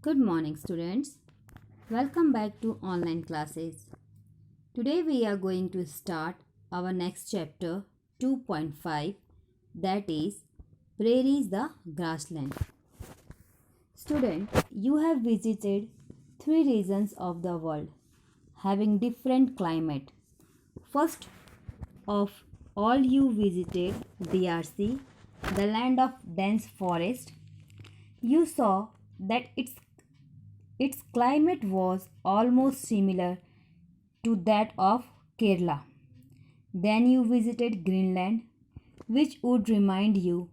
Good morning, students. Welcome back to online classes. Today we are going to start our next chapter 2.5, that is Prairies the Grassland. Student, you have visited three regions of the world having different climate. First of all, you visited DRC, the land of dense forest. You saw that its climate was almost similar to that of Kerala. Then you visited Greenland, which would remind you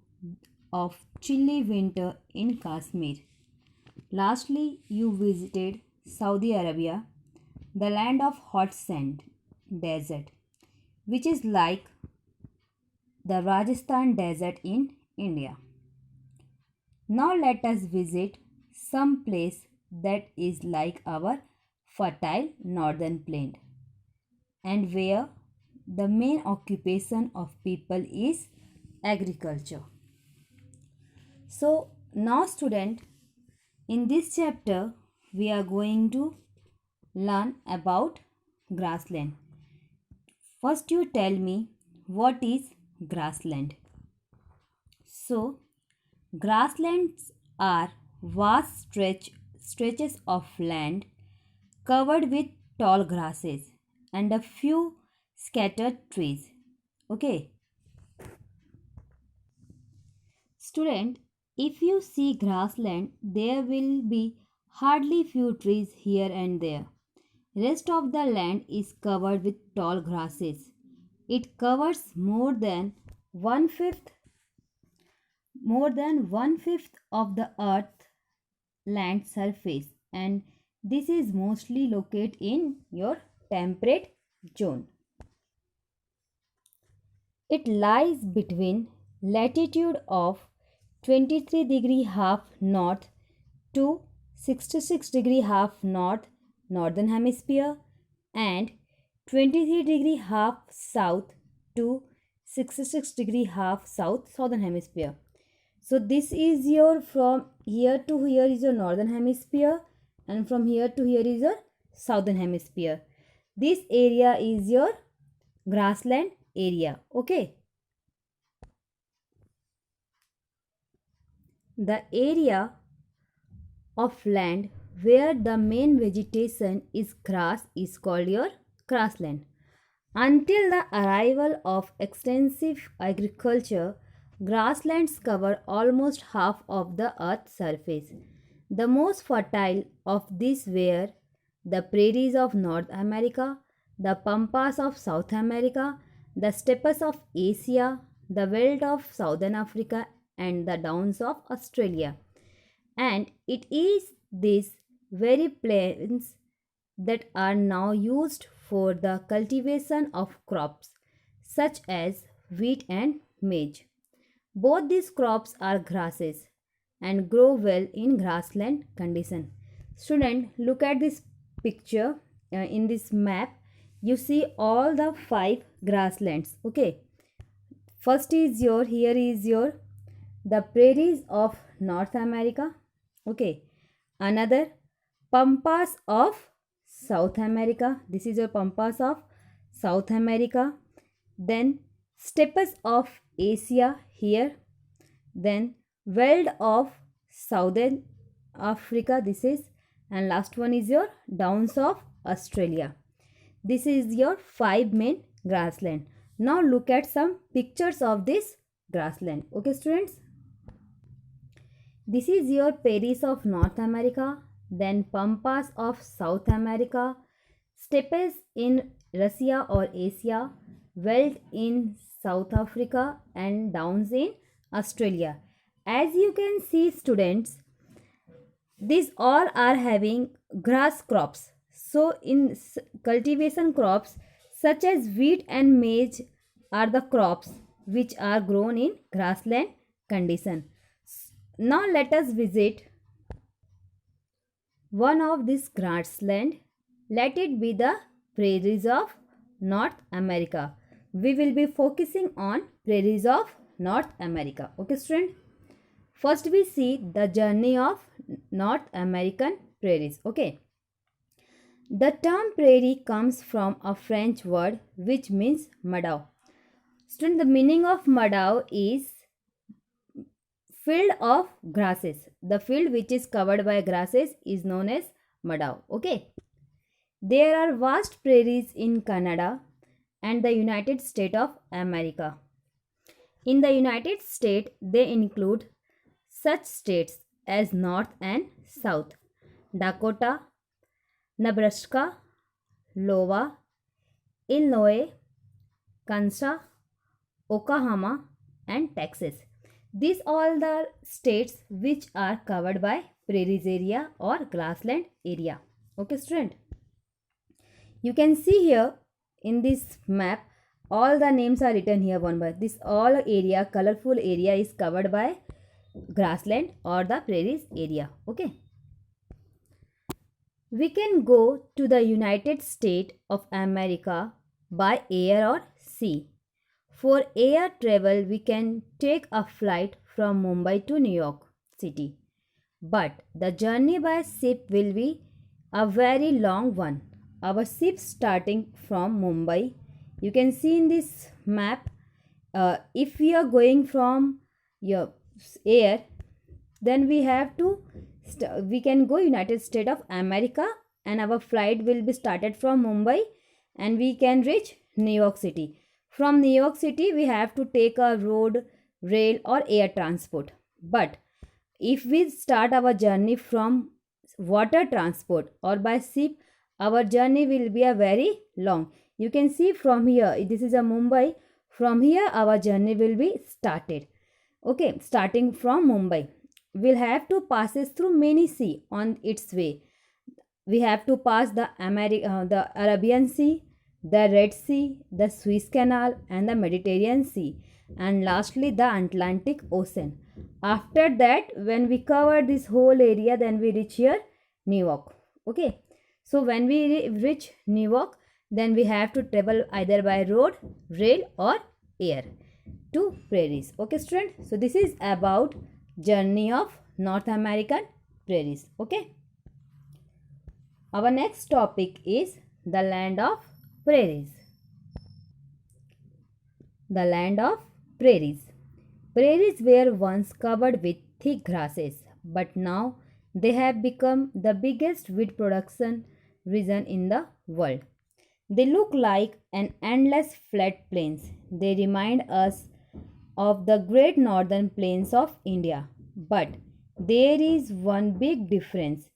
of chilly winter in Kashmir. Lastly, you visited Saudi Arabia, the land of hot sand desert, which is like the Rajasthan desert in India. Now let us visit some place that is like our fertile northern plain and where the main occupation of people is agriculture. So now student, in this chapter we are going to learn about grassland. First you tell me what is grassland. So grasslands are vast stretches of land covered with tall grasses and a few scattered trees. Okay. Student, if you see grassland, there will be hardly few trees here and there. Rest of the land is covered with tall grasses. It covers more than one fifth of the earth land surface, and this is mostly located in your temperate zone. It lies between latitude of 23 degree half north to 66 degree half north northern hemisphere and 23 degree half south to 66 degree half south southern hemisphere. So this is your from here to here is your northern hemisphere and from here to here is your southern hemisphere. This area is your grassland area. Okay. The area of land where the main vegetation is grass is called your grassland. Until the arrival of extensive agriculture, grasslands cover almost half of the earth's surface. The most fertile of these were the prairies of North America, the pampas of South America, the steppes of Asia, the veldt of Southern Africa, and the downs of Australia. And it is these very plains that are now used for the cultivation of crops such as wheat and maize. Both these crops are grasses and grow well in grassland condition. Student, look at this picture in this map. You see all the five grasslands. Okay. First is your here is your the prairies of North America. Okay. Another pampas of South America. This is your pampas of South America. Then steppes of Asia here. Then veld of Southern Africa. This is, and last one is your downs of Australia. This is your five main grassland. Now look at some pictures of this grassland. Okay, students. This is your prairies of North America, then pampas of South America, steppes in Russia or Asia, veld in South Africa, and downs in Australia. As you can see, students, these all are having grass crops. So in cultivation crops such as wheat and maize are the crops which are grown in grassland condition. Now let us visit one of these grassland. Let it be the prairies of North America. We will be focusing on prairies of North America. Okay, student. First we see the journey of North American prairies. Okay. The term prairie comes from a French word which means meadow. Student, the meaning of meadow is field of grasses. The field which is covered by grasses is known as meadow. Okay. There are vast prairies in Canada and the United States of America. In the United States, they include such states as North and South Dakota, Nebraska, Iowa, Illinois, Kansas, Oklahoma, and Texas. These all the states which are covered by prairies area or grassland area. Okay, student. You can see here in this map all the names are written here one by this all area colorful area is covered by grassland or the prairies area. Okay. We can go to the United States of America by air or sea. For air travel, we can take a flight from Mumbai to New York City. But the journey by ship will be a very long one. Our ship starting from Mumbai. You can see in this map, if we are going from your air, then we have to we can go United States of America and our flight will be started from Mumbai and we can reach New York City. From New York City we have to take a road, rail or air transport. But if we start our journey from water transport or by ship, our journey will be a very long. You can see from here, this is a Mumbai. From here our journey will be started. Okay, starting from Mumbai. We'll have to passes through many sea on its way. We have to pass the the Arabian Sea, the Red Sea, the Suez Canal and the Mediterranean Sea, and lastly the Atlantic Ocean. After that, when we cover this whole area, then we reach here New York. Okay. So when we reach New York, then we have to travel either by road, rail or air to prairies. Okay, student. So this is about journey of North American prairies. Okay. Our next topic is the land of prairies. The land of prairies. Prairies were once covered with thick grasses, but now they have become the biggest wheat production region in the world. They look like an endless flat plains. They remind us of the great northern plains of India. But there is one big difference.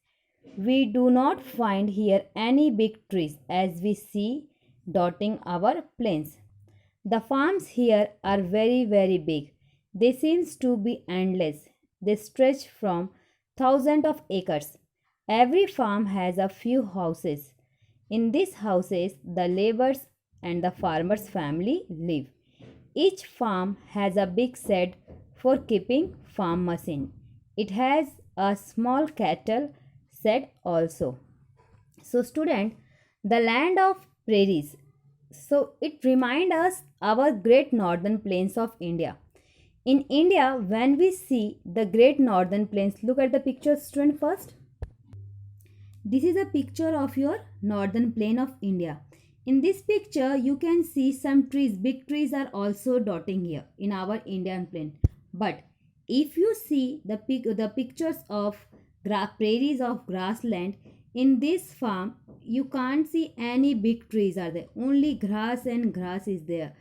We do not find here any big trees as we see dotting our plains. The farms here are very big. They seem to be endless. They stretch from thousands of acres. Every farm has a few houses. In these houses, the laborers and the farmer's family live. Each farm has a big shed for keeping farm machine. It has a small cattle shed also. So student, the land of prairies. So it reminds us our great northern plains of India. In India, when we see the great northern plains, look at the picture student first. This is a picture of your northern plain of India. In this picture, you can see some trees, big trees are also dotting here in our Indian plain. But if you see the pictures of prairies of grassland, in this farm, you can't see any big trees are there. Only grass and grass is there.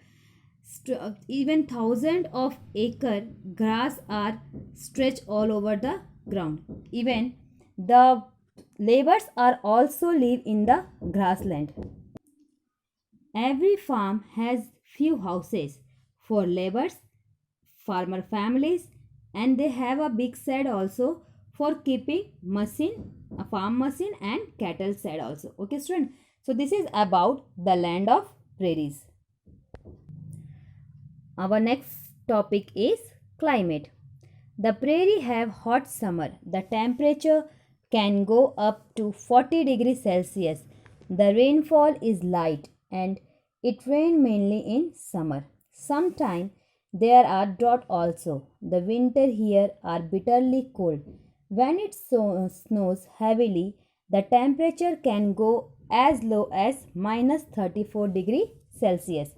Even thousands of acre grass are stretched all over the ground. Even the laborers are also live in the grassland. Every farm has few houses for laborers, farmer families, and they have a big shed also for keeping machine, a farm machine and cattle shed also. Okay, student. So this is about the land of prairies. Our next topic is climate. The prairie have hot summer. The temperature can go up to 40 degrees Celsius. The rainfall is light and it rains mainly in summer. Sometimes there are drought also. The winter here are bitterly cold. When it snows heavily, the temperature can go as low as minus 34 degrees Celsius.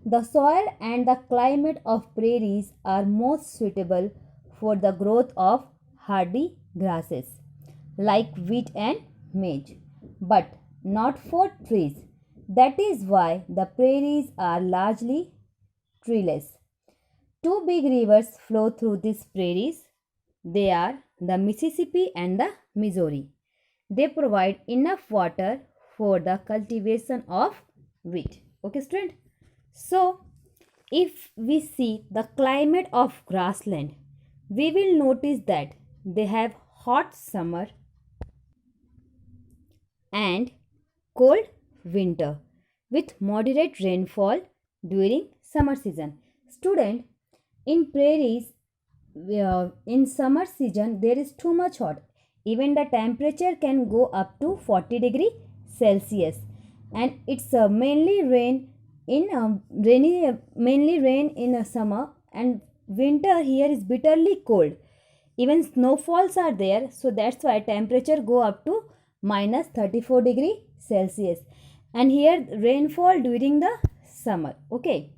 The soil and the climate of prairies are most suitable for the growth of hardy grasses like wheat and maize, but not for trees. That is why the prairies are largely treeless. Two big rivers flow through these prairies. They are the Mississippi and the Missouri. They provide enough water for the cultivation of wheat. Okay, student? So, if we see the climate of grassland, we will notice that they have hot summer and cold winter with moderate rainfall during summer season. Student, in prairies, in summer season there is too much hot. Even the temperature can go up to 40 degree Celsius, and it's mainly rain in summer, and winter here is bitterly cold. Even snowfalls are there, so that's why temperature go up to minus 34 degree Celsius, and here rainfall during the summer. Okay.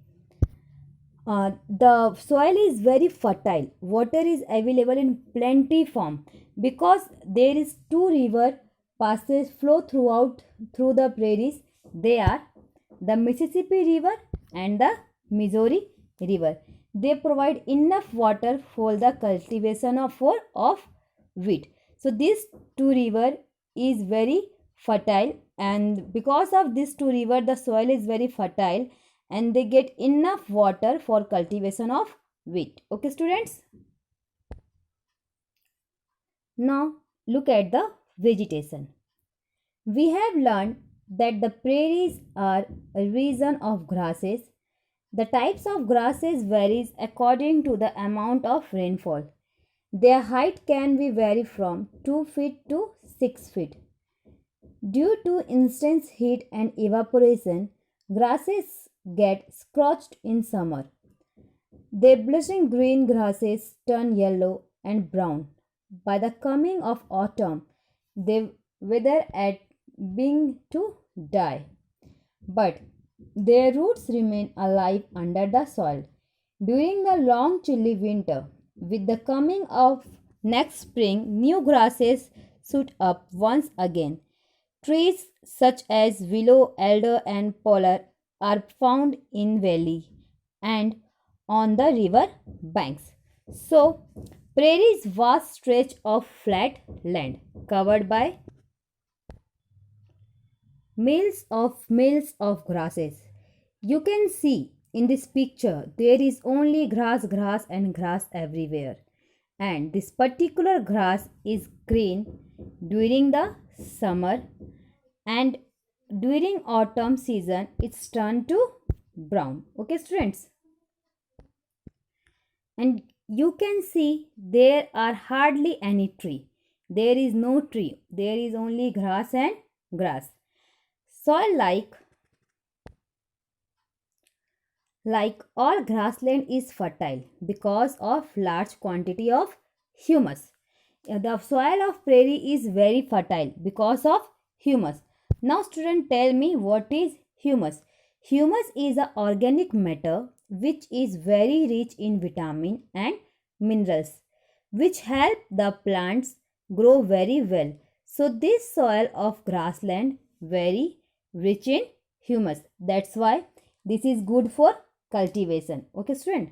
The soil is very fertile. Water is available in plenty form because there is two river passes flow through the prairies. They are the Mississippi River and the Missouri River. They provide enough water for the cultivation of wheat. So this two river is very fertile, and because of this two river the soil is very fertile and they get enough water for cultivation of wheat. Okay, students? Now look at the vegetation. We have learned that the prairies are a region of grasses. The types of grasses varies according to the amount of rainfall. Their height can be vary from 2 feet to 6 feet. Due to intense heat and evaporation, grasses get scorched in summer. Their blushing green grasses turn yellow and brown. By the coming of autumn, they wither at being to die. But their roots remain alive under the soil. During the long chilly winter, with the coming of next spring, new grasses shoot up once again. Trees such as willow, elder, and polar are found in valley and on the river banks. So, prairie is vast stretch of flat land covered by miles of grasses. You can see in this picture there is only grass and grass everywhere, and this particular grass is green during the summer, and during autumn season it's turned to brown. Okay, students? And you can see there are hardly any tree. There is no tree, there is only grass and grass. Soil like all grassland is fertile because of large quantity of humus. The soil of prairie is very fertile because of humus. Now student, tell me what is humus. Humus is a organic matter which is very rich in vitamin and minerals which help the plants grow very well. So this soil of grassland very rich in humus. That's why this is good for cultivation. Okay, student?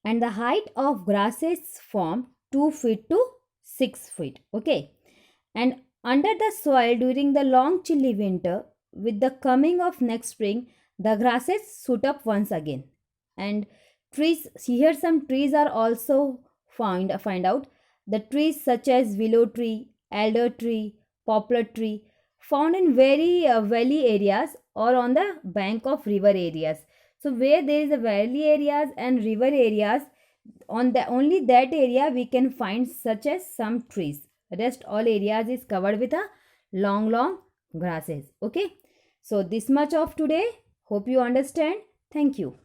And the height of grasses from 2 feet to 6 feet. Okay. And under the soil during the long chilly winter, with the coming of next spring, the grasses shoot up once again. And trees, here some trees are also find out. The trees such as willow tree, elder tree, poplar tree, found in very valley areas or on the bank of river areas. So where there is a valley areas and river areas, on the only that area we can find such as some trees. Rest all areas is covered with a long grasses. Okay, so this much of today. Hope you understand. Thank you.